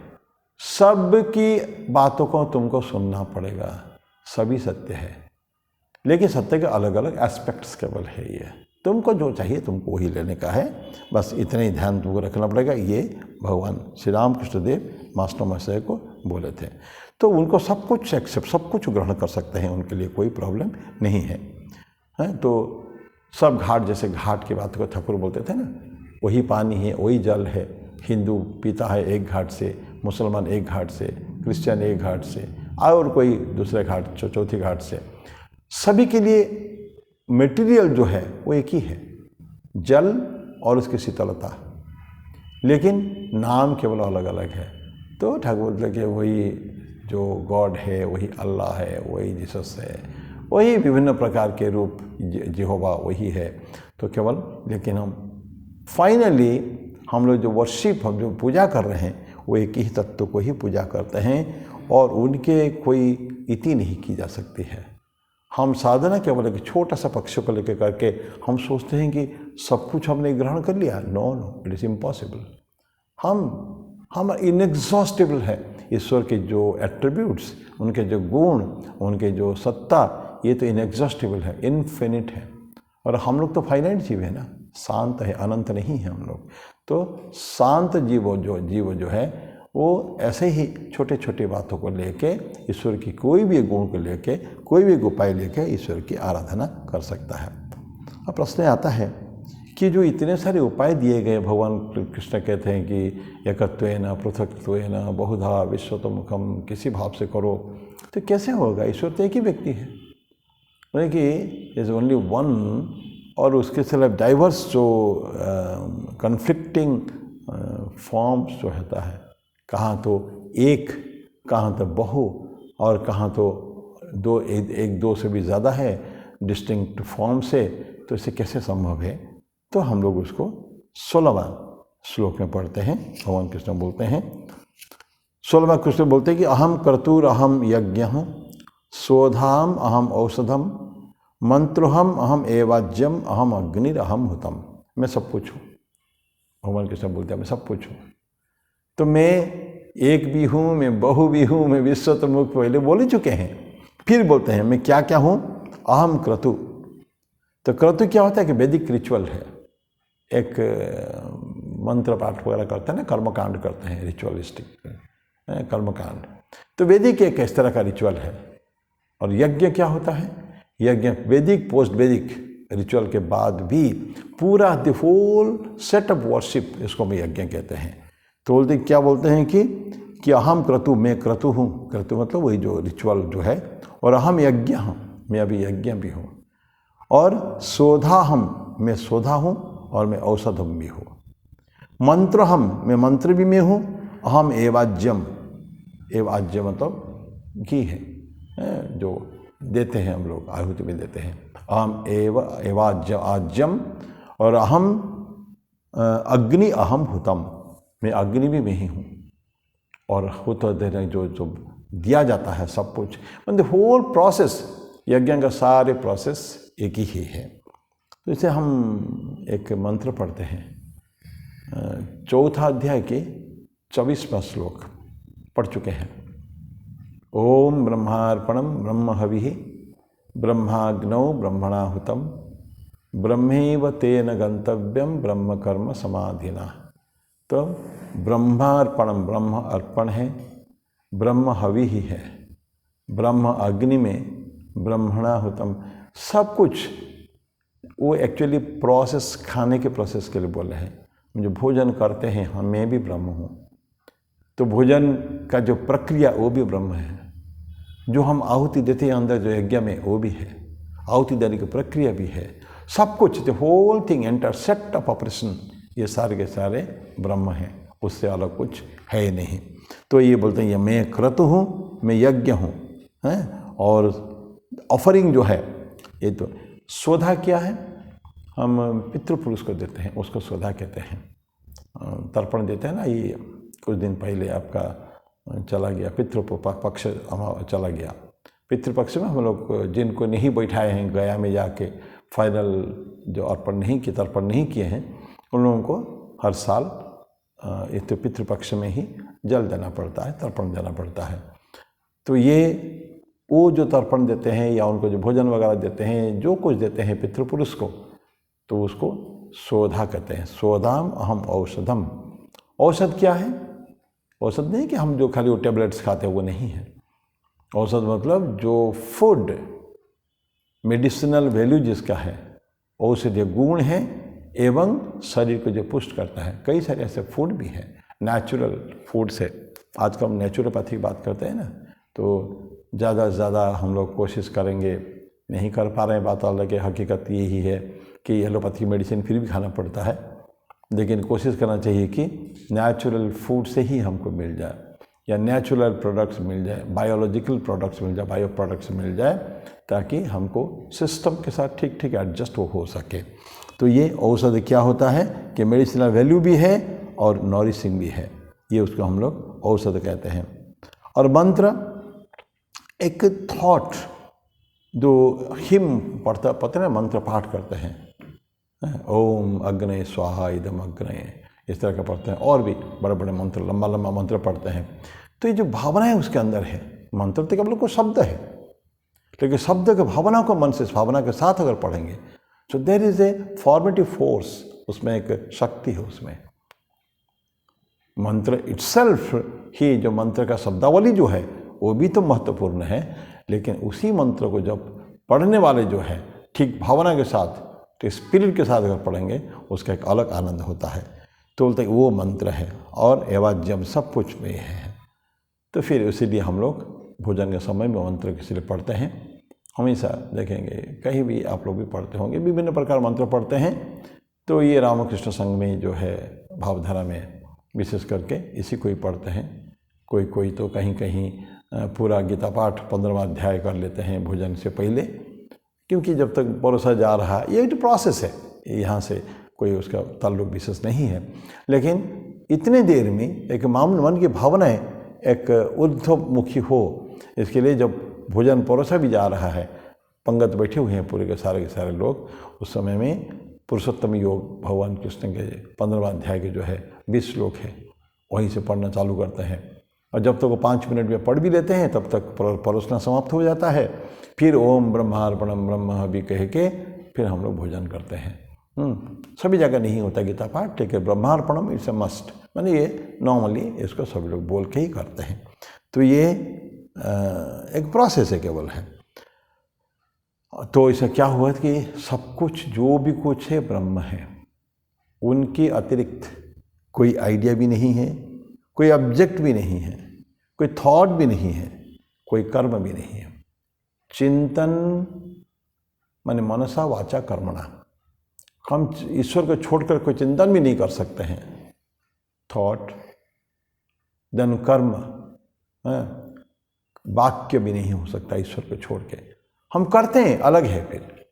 Speaker 1: सब की बातों को तुमको सुनना पड़ेगा, सभी सत्य है, लेकिन सत्य के अलग अलग एस्पेक्ट्स केवल है। ये तुमको जो चाहिए तुमको वही लेने का है, बस इतना ही ध्यान तुमको रखना पड़ेगा। ये भगवान श्री राम कृष्णदेव मास्टर महाशय को बोले थे। तो उनको सब कुछ एक्सेप्ट, सब कुछ ग्रहण कर सकते हैं, उनके लिए कोई प्रॉब्लम नहीं है। तो सब घाट, जैसे घाट की बात को ठाकुर बोलते थे ना, वही पानी है, वही जल है। हिंदू पीता है एक घाट से, मुसलमान एक घाट से, क्रिश्चियन एक घाट से, और कोई दूसरे घाट, चौथी घाट से। सभी के लिए मटेरियल जो है वो एक ही है, जल और उसकी शीतलता, लेकिन नाम केवल अलग अलग है। तो ठाकुर बोलते कि वही जो गॉड है, वही अल्लाह है, वही जीसस है, वही विभिन्न प्रकार के रूप यहोवा वही है। तो केवल लेकिन हम फाइनली हम लोग जो वर्शिप, हम जो पूजा कर रहे हैं वो एक ही तत्व को ही पूजा करते हैं और उनके कोई इति नहीं की जा सकती है। हम साधना केवल एक छोटा सा पक्ष को लेकर करके हम सोचते हैं कि सब कुछ हमने ग्रहण कर लिया। No no, it is impossible. हम इनएग्जॉस्टिबल है। ईश्वर के जो एट्रीब्यूट्स, उनके जो गुण, उनके जो सत्ता, ये तो इनएग्जॉस्टिबल है, इनफिनिट है। और हम लोग तो फाइनाइट जीव है ना, शांत है, अनंत नहीं है हम लोग। तो शांत जीव जो है वो ऐसे ही छोटे छोटे बातों को लेके, ईश्वर की कोई भी गुण को लेके, कोई भी उपाय लेके ईश्वर की आराधना कर सकता है। अब प्रश्न आता है कि जो इतने सारे उपाय दिए गए, भगवान कृष्ण कहते हैं कि एकत्वेन पृथक्त्वेन बहुधा विश्वतोमुखम, किसी भाव से करो, तो कैसे होगा? ईश्वर तो एक ही व्यक्ति है, यानी कि इज ओनली वन, और उसके सिर्फ डाइवर्स जो कन्फ्लिक्टिंग फॉर्म्स जो होता है, कहाँ तो एक, कहाँ तो बहु, और कहाँ तो दो, एक दो से भी ज़्यादा है डिस्टिंक्ट फॉर्म से, तो इसे कैसे संभव है? तो हम लोग उसको 16वां श्लोक में पढ़ते हैं। भगवान कृष्ण बोलते हैं, 16वां कृष्ण बोलते हैं कि अहम कर्तुर अहम यज्ञ स्वधाम अहम औषधम मंत्रोहम अहम एवाज्यम अहम अग्निर अहम हुतम। मैं सब कुछ हूँ। भगवान कृष्ण बोलते हैं मैं सब कुछ हूँ। तो मैं एक भी हूँ, मैं बहु भी हूँ, मैं विश्वतोमुख, पहले बोल ही चुके हैं। फिर बोलते हैं मैं क्या क्या हूँ? अहम क्रतु। तो क्रतु क्या होता है कि वैदिक रिचुअल है, एक मंत्र पाठ वगैरह करते हैं ना, कर्मकांड करते हैं, रिचुअलिस्टिक कर्मकांड। तो वैदिक एक इस तरह का रिचुअल है। और यज्ञ क्या होता है? यज्ञ वैदिक पोस्ट वैदिक रिचुअल के बाद भी पूरा the whole set of worship, इसको हम यज्ञ कहते हैं। तो बोलते क्या बोलते हैं कि अहम क्रतु, मैं क्रतु हूँ। क्रतु मतलब वही जो रिचुअल जो है, और अहम यज्ञ हूँ, मैं अभी यज्ञ भी हूँ। और शोधा हम, मैं शोधा हूँ, और मैं औषधम भी हूँ। मंत्र हम, मैं मंत्र भी मैं हूँ। अहम एवाज्यम, एवाज्य मतलब घी है जो देते हैं हम लोग, आहुति में देते हैं। अहम एवाज्य आज्यम, और अहम अग्नि अहम हुतम, मैं अग्नि भी मैं ही हूँ। और हुत देने जो दिया जाता है सब कुछ, मतलब होल प्रोसेस, यज्ञ का सारे प्रोसेस एक ही है। तो इसे हम एक मंत्र पढ़ते हैं, 4 अध्याय के 24वां श्लोक पढ़ चुके हैं। ओम ब्रह्मार्पणम ब्रह्म हविः ब्रह्माग्नौ ब्रह्मणाहुतम ब्रह्मैव तेन गंतव्यम ब्रह्म कर्म समाधिना। तो ब्रह्मार्पणम, ब्रह्म अर्पण है, ब्रह्म हवि ही है, ब्रह्म अग्नि में, ब्रह्मणाहुतम, सब कुछ वो एक्चुअली प्रोसेस, खाने के प्रोसेस के लिए बोले हैं। जो भोजन करते हैं हम, मैं भी ब्रह्म हूँ। तो भोजन का जो प्रक्रिया वो भी ब्रह्म है। जो हम आहुति देते हैं अंदर जो यज्ञ में, वो भी है। आहुति देने की प्रक्रिया भी है। सब कुछ, the whole thing, entire set of operation, ये सारे के सारे ब्रह्म हैं, उससे अलग कुछ है ही नहीं। तो ये बोलते हैं ये मैं क्रतु हूँ, मैं यज्ञ हूँ, हैं। और ऑफरिंग जो है, ये तो स्वधा क्या है? हम पितृपुरुष को देते हैं, उसको स्वधा कहते हैं। तर्पण देते हैं ना, ये कुछ दिन पहले आपका चला गया पितृपक्ष चला गया। पितृपक्ष में हम लोग जिनको नहीं बैठाए हैं गया में जाके, फाइनल जो अर्पण नहीं किए, तर्पण नहीं किए हैं, उन लोगों को हर साल एक तो पितृपक्ष में ही जल देना पड़ता है, तर्पण देना पड़ता है। तो ये वो जो तर्पण देते हैं या उनको जो भोजन वगैरह देते हैं, जो कुछ देते हैं पितृपुरुष को, तो उसको शोधा कहते हैं। शोधाम अहम औषधम। औषध क्या है? औषध नहीं कि हम जो खाली वो टेबलेट्स खाते हैं, वो नहीं है। औषध मतलब जो फूड, मेडिसिनल वैल्यू जिसका है, औषधीय गुण है, एवं शरीर को जो पुष्ट करता है। कई सारे ऐसे फूड भी हैं, नेचुरल फूड से। आजकल हम नेचुरोपैथी की बात करते हैं ना, तो ज़्यादा से ज़्यादा हम लोग कोशिश करेंगे, नहीं कर पा रहे हैं, बात अलग है। हकीकत यही है कि एलोपैथी मेडिसिन फिर भी खाना पड़ता है, लेकिन कोशिश करना चाहिए कि नेचुरल फूड से ही हमको मिल जाए। या नेचुरल प्रोडक्ट्स मिल जाए, बायोलॉजिकल प्रोडक्ट्स मिल जाए, बायो प्रोडक्ट्स मिल जाए, ताकि हमको सिस्टम के साथ ठीक ठीक एडजस्ट हो सके। तो ये औषध क्या होता है कि मेडिसिनल वैल्यू भी है और नॉरिशिंग भी है, ये उसको हम लोग औषध कहते हैं। और मंत्र एक थॉट, जो हिम पढ़ते हैं, मंत्र पाठ करते हैं, ओम अग्नये स्वाहा इदम अग्नये, इस तरह का पढ़ते हैं, और भी बड़े बड़े मंत्र, लंबा लंबा मंत्र पढ़ते हैं। तो ये जो भावना है उसके अंदर है, मंत्र तो केवल कोई शब्द है, लेकिन शब्द के भावना को मन से, भावना के साथ अगर पढ़ेंगे तो there is a formative force, उसमें एक शक्ति है उसमें। मंत्र इटसेल्फ ही, जो मंत्र का शब्दावली जो है वो भी तो महत्वपूर्ण है, लेकिन उसी मंत्र को जब पढ़ने वाले जो है ठीक भावना के साथ, तो स्पिरिट के साथ अगर पढ़ेंगे उसका एक अलग आनंद होता है। तो बोलते वो मंत्र है। और एवाज्यम सब कुछ में है। तो फिर इसीलिए हम लोग भोजन के समय में मंत्र किसी पढ़ते हैं। हमेशा देखेंगे कहीं भी आप लोग भी पढ़ते होंगे, विभिन्न प्रकार मंत्र पढ़ते हैं। तो ये रामकृष्ण संघ में जो है भावधारा में विशेष करके इसी को ही पढ़ते हैं। कोई कोई तो कहीं कहीं पूरा गीता पाठ 15वां अध्याय कर लेते हैं भोजन से पहले, क्योंकि जब तक परोसा जा रहा है, ये एक प्रोसेस है, यहाँ से कोई उसका ताल्लुक विशेष नहीं है। लेकिन इतने देर में एक मन की भावनाएं एक ऊर्ध्वमुखी हो, इसके लिए जब भोजन परोसा भी जा रहा है, पंगत बैठे हुए हैं पूरे के सारे लोग, उस समय में पुरुषोत्तम योग भगवान कृष्ण के 15वां अध्याय के जो है 20 श्लोक है, वहीं से पढ़ना चालू करते हैं। और जब तक वो 5 मिनट में पढ़ भी लेते हैं तब तक परोसना समाप्त हो जाता है। फिर ओम ब्रह्मार्पणम ब्रह्म भी कह के फिर हम लोग भोजन करते हैं। सभी जगह नहीं होता गीता पाठ, ठीक है, ब्रह्मार्पणम इट्स अ मस्ट, माने ये नॉर्मली इसको सभी लोग बोल के ही करते हैं। तो ये एक प्रोसेस है केवल है। तो इससे क्या हुआ कि सब कुछ जो भी कुछ है ब्रह्म है, उनके अतिरिक्त कोई आइडिया भी नहीं है, कोई ऑब्जेक्ट भी नहीं है, कोई थॉट भी नहीं है, कोई कर्म भी नहीं है। चिंतन माने मनसा वाचा कर्मणा, हम ईश्वर को छोड़कर कोई चिंतन भी नहीं कर सकते हैं। थॉट देन कर्म, वाक्य भी नहीं हो सकता ईश्वर को छोड़ के। हम करते हैं अलग है, फिर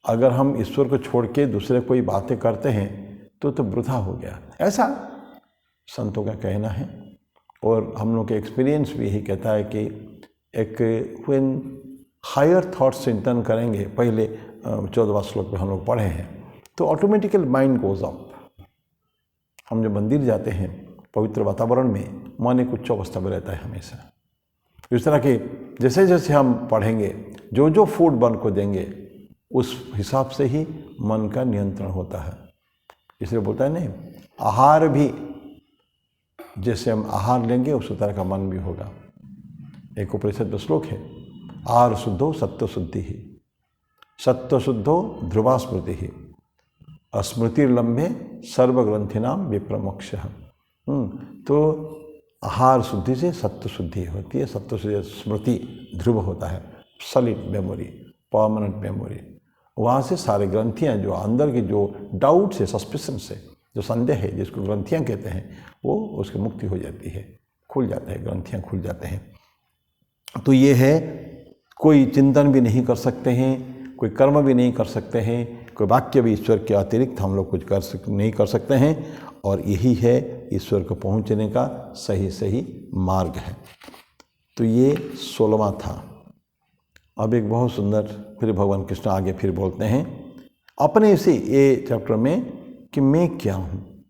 Speaker 1: अगर हम ईश्वर को छोड़ के दूसरे कोई बातें करते हैं तो वृथा हो गया, ऐसा संतों का कहना है। और हम लोग के एक्सपीरियंस भी यही कहता है कि एक व्हेन हायर थॉट्स चिंतन करेंगे, पहले 14वां श्लोक में हम लोग पढ़े हैं, तो ऑटोमेटिकल माइंड गोज अप। हम जब मंदिर जाते हैं पवित्र वातावरण में, मन एक उच्च अवस्था में रहता है हमेशा। इस तरह के जैसे जैसे हम पढ़ेंगे, जो जो फूड मन को देंगे, उस हिसाब से ही मन का नियंत्रण होता है। इसलिए बोलता है नहीं, आहार भी जैसे हम आहार लेंगे उसी तरह का मन भी होगा। एक उपनिषद श्लोक है, आहार शुद्धो सत्व शुद्धि ही, सत्व शुद्धो ध्रुवा स्मृति ही, स्मृतिर्लम्भे सर्वग्रंथिनाम विप्रमोक्ष। तो आहार शुद्धि से सत्व शुद्धि होती है, सत्व शुद्धि स्मृति ध्रुव होता है, सॉलिड मेमोरी, परमानेंट मेमोरी। वहाँ से सारे ग्रंथियाँ जो अंदर की जो डाउट से, सस्पिशन से, जो संदेह है, जिसको ग्रंथियाँ कहते हैं, वो उसकी मुक्ति हो जाती है, खुल जाता है, ग्रंथियाँ खुल जाते हैं। तो ये है, कोई चिंतन भी नहीं कर सकते हैं, कोई कर्म भी नहीं कर सकते हैं, कोई वाक्य भी ईश्वर के अतिरिक्त हम लोग कुछ नहीं कर सकते हैं। और यही है ईश्वर को पहुंचने का सही मार्ग है। तो ये 16वां था। अब एक बहुत सुंदर फिर भगवान कृष्ण आगे फिर बोलते हैं अपने से ये चैप्टर में कि मैं क्या हूँ,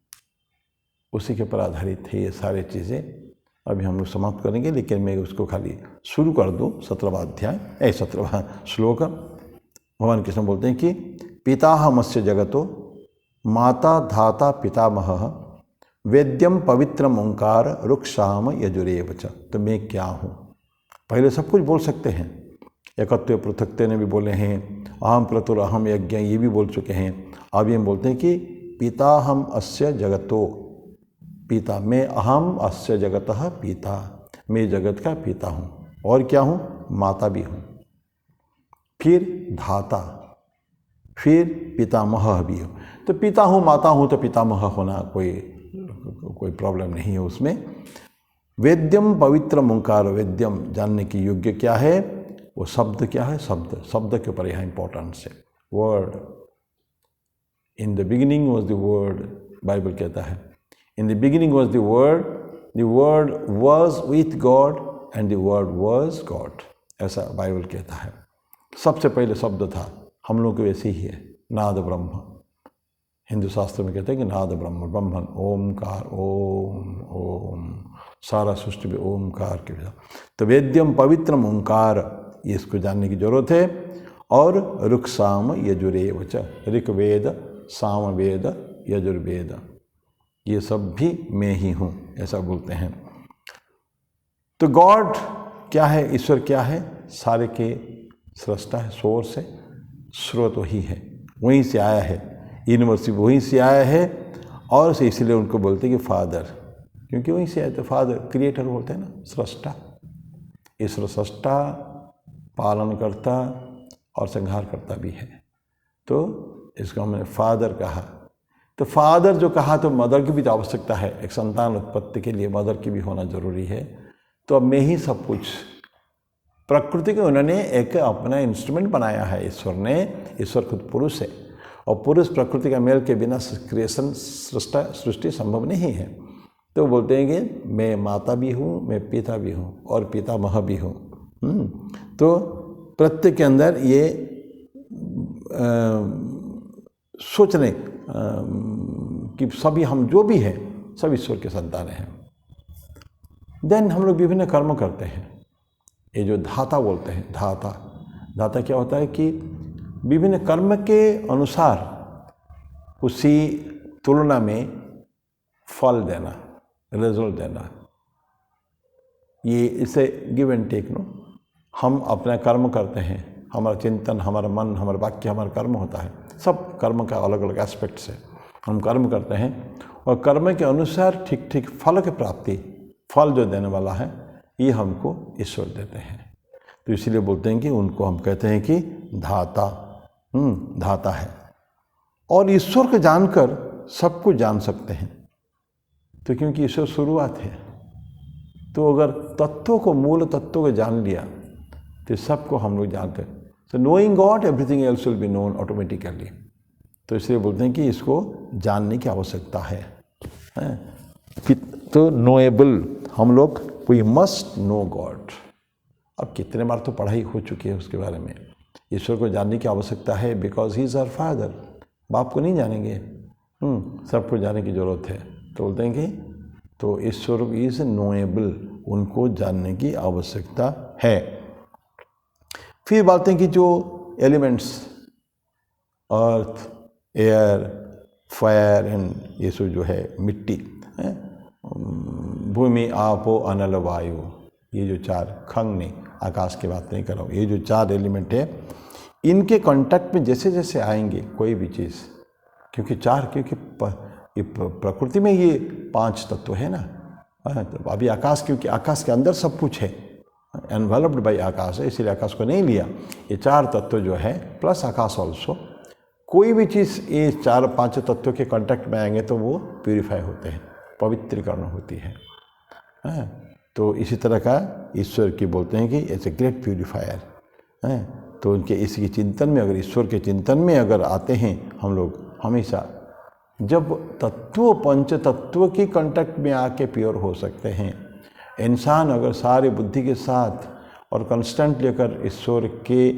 Speaker 1: उसी के ऊपर आधारित है ये सारी चीज़ें। अभी हम लोग समाप्त करेंगे, लेकिन मैं उसको खाली शुरू कर दूँ। 17वां अध्याय 17वां श्लोक भगवान कृष्ण बोलते हैं कि पिताहमस्य जगतो माता धाता पितामहः वेद्यम पवित्रम ओंकार रुक्षाम यजुरेव च। तो मैं क्या हूँ, पहले सब कुछ बोल सकते हैं, एकत्व पृथक्त्व ने भी बोले हैं, अहम क्रतुर अहम यज्ञ ये भी बोल चुके हैं। अब हम बोलते हैं कि पिताहम अस्य जगतो, पिता मैं, अहम अस्य जगतः पिता, मैं जगत का पिता हूँ। और क्या हूँ, माता भी हूँ, फिर धाता, फिर पितामह भी हो। तो पिता हूँ, माता हूँ, तो पितामह होना कोई प्रॉब्लम नहीं है उसमें। वेद्यम पवित्रम ओंकार, वेद्यम जानने की योग्य क्या है, वो शब्द क्या है, शब्द, शब्द के ऊपर यहाँ इंपॉर्टेंस है। Word, in the beginning was the word, Bible कहता है in the beginning was the word was with God and the word was God, ऐसा बाइबल कहता है। सबसे पहले शब्द था, हम लोग के वैसे ही है, नाद ब्रह्म। हिंदू शास्त्र में कहते हैं कि नाद ब्रह्म, ब्रह्मन, ओमकार, ओम ओम, सारा सृष्टि में ओमकार के बिना। तो वेद्यम पवित्रम ओंकार, ये इसको जानने की जरूरत है। और ऋक् साम यजुरेव च, ऋग्वेद, सामवेद, यजुर्वेद, ये सब भी मैं ही हूँ, ऐसा बोलते हैं। तो गॉड क्या है, ईश्वर क्या है, सारे के सृष्टा है, सोर्स है, स्रोत वही है, वहीं से आया है, यूनिवर्सिटी वहीं से आया है। और इसलिए उनको बोलते हैं कि फादर, क्योंकि वहीं से आए तो फादर, क्रिएटर बोलते हैं ना, सृष्टा। ईश्वर सृष्टा, पालन करता और संहार करता भी है, तो इसको हमने फादर कहा। तो फादर जो कहा, तो मदर की भी तो आवश्यकता है, एक संतान उत्पत्ति के लिए मदर की भी होना जरूरी है। तो अब मैं ही सब कुछ, प्रकृति को उन्होंने एक अपना इंस्ट्रूमेंट बनाया है ईश्वर ने। ईश्वर खुद पुरुष है, और पुरुष प्रकृति का मेल के बिना क्रिएशन, सृष्टि संभव नहीं है। तो बोलते हैं कि मैं माता भी हूँ, मैं पिता भी हूँ, और पितामह भी हूँ। तो प्रत्येक के अंदर ये सोचने कि सभी हम जो भी हैं सब ईश्वर के संतान हैं। देन हम लोग विभिन्न कर्म करते हैं। ये जो धाता बोलते हैं, धाता क्या होता है कि विभिन्न कर्म के अनुसार उसी तुलना में फल देना, रिजल्ट देना। ये इसे गिव एंड टेक नो। हम अपना कर्म करते हैं, हमारा चिंतन, हमारा मन, हमारा वाक्य, हमारा कर्म होता है। सब कर्म का अलग अलग एस्पेक्ट्स है। हम कर्म करते हैं और कर्म के अनुसार ठीक ठीक फल की प्राप्ति, फल जो देने वाला है, ये हमको ईश्वर देते हैं। तो इसलिए बोलते हैं कि उनको हम कहते हैं कि धाता, धाता है। और ईश्वर को जानकर सब कुछ जान सकते हैं, तो क्योंकि ईश्वर शुरुआत है। तो अगर तत्वों को, मूल तत्वों को जान लिया तो सबको हम लोग जानते हैं। सो knowing God everything else will be known automatically. तो इसलिए बोलते हैं कि इसको जानने की आवश्यकता है। तो नोएबल, हम लोग, वी मस्ट नो गॉड। अब कितने बार तो पढ़ाई हो चुकी है उसके बारे में। ईश्वर को जानने की आवश्यकता है, because he is our father. बाप को नहीं जानेंगे, सबको जानने की जरूरत है। तो बोलते हैं कि तो ईश्वर इज नोएबल, उनको जानने की आवश्यकता है। फिर बोलते हैं कि जो elements, earth, air, fire and ये सब जो है, मिट्टी, भूमि, आपो, अनल, वायु, ये जो चार, खंग नहीं, आकाश की बात नहीं कर रहा हूँ, ये जो चार एलिमेंट है, इनके कांटेक्ट में जैसे जैसे आएंगे कोई भी चीज़, क्योंकि प्रकृति में ये 5 तत्व है ना। तो अभी आकाश, क्योंकि आकाश के अंदर सब कुछ है, एनवेलप्ड बाई आकाश है, इसीलिए आकाश को नहीं लिया। ये 4 तत्व जो है प्लस आकाश ऑल्सो, कोई भी चीज़ ये 4-5 तत्वों के कांटेक्ट में आएंगे तो वो प्यूरिफाई होते हैं, पवित्रीकरण होती है। तो इसी तरह का ईश्वर की बोलते हैं कि इट्स ए ग्रेट प्यूरिफायर। तो उनके इसी चिंतन में, अगर ईश्वर के चिंतन में अगर आते हैं हम लोग, हमेशा जब तत्व, पंच तत्व की कांटेक्ट में आके प्योर हो सकते हैं। इंसान अगर सारे बुद्धि के साथ और कंस्टेंटली अगर ईश्वर के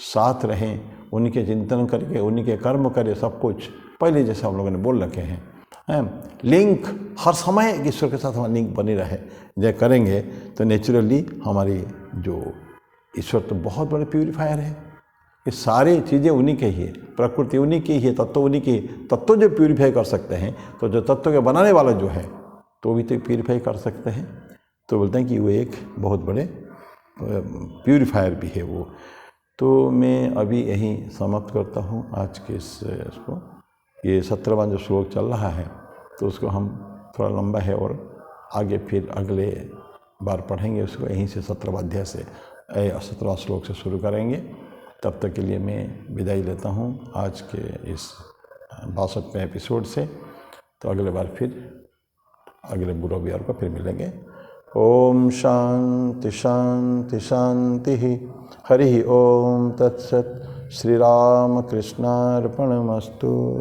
Speaker 1: साथ रहें, उनके चिंतन करके, उनके कर्म करे, सब कुछ पहले जैसे हम लोगों ने बोल रखे हैं, लिंक हर समय ईश्वर के साथ हमारा लिंक बनी रहे, जब करेंगे तो नेचुरली हमारी जो ईश्वर तो बहुत बड़े प्यूरीफायर है। ये सारी चीज़ें उन्हीं के ही है, प्रकृति उन्हीं की ही है, तत्व उन्हीं की, तत्व जो प्यूरीफाई कर सकते हैं, तो जो तत्व के बनाने वाला जो है तो भी तो प्यूरीफाई कर सकते हैं। तो बोलते हैं कि वो एक बहुत बड़े प्यूरीफायर भी है वो। तो मैं अभी यहीं समाप्त करता हूँ आज के इसको। ये 17वां जो श्लोक चल रहा है तो उसको हम थोड़ा लंबा है और आगे फिर अगले बार पढ़ेंगे उसको, यहीं से 17वां अध्याय से 17वां श्लोक से शुरू करेंगे। तब तक के लिए मैं विदाई लेता हूँ आज के इस 62वें एपिसोड से। तो अगले बार फिर अगले गुरुवार को फिर मिलेंगे। ओम शांति शांति शांति। हरि ओम तत्सत। श्री राम कृष्णार्पणमस्तु।